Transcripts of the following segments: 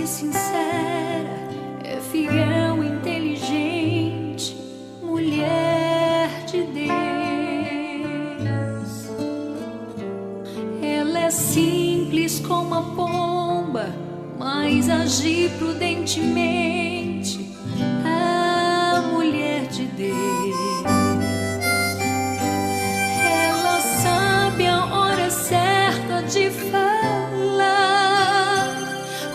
sincera, é fiel, inteligente, mulher de Deus. Ela é simples como a pomba, mas age prudentemente, a mulher de Deus. Ela sabe a hora certa de falar,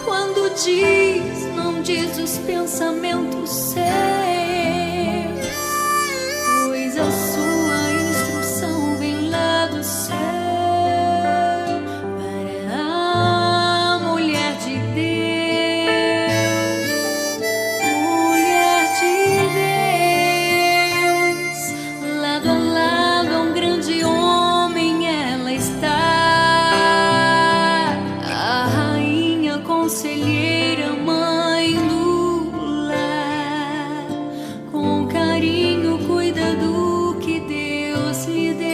quando diz, não diz os pensamentos seus, pois a sua instrução vem lá do céu. Para a mulher de Deus, mulher de Deus, lado a lado a um grande homem ela está, a rainha conselheira, mãe do lar, com carinho cuida do que Deus lhe deu.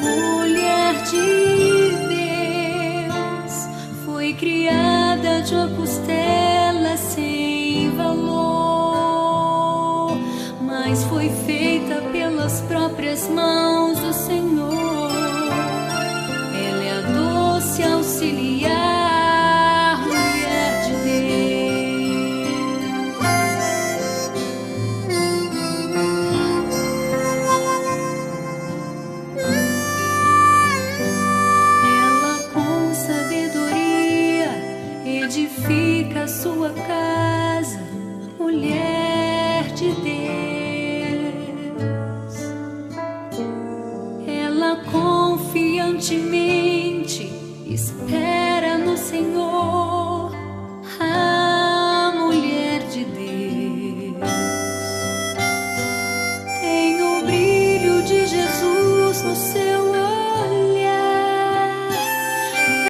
Mulher de Deus, foi criada de uma costela sem valor, mas foi feita pelas próprias mãos do Senhor. Ela é a doce auxiliar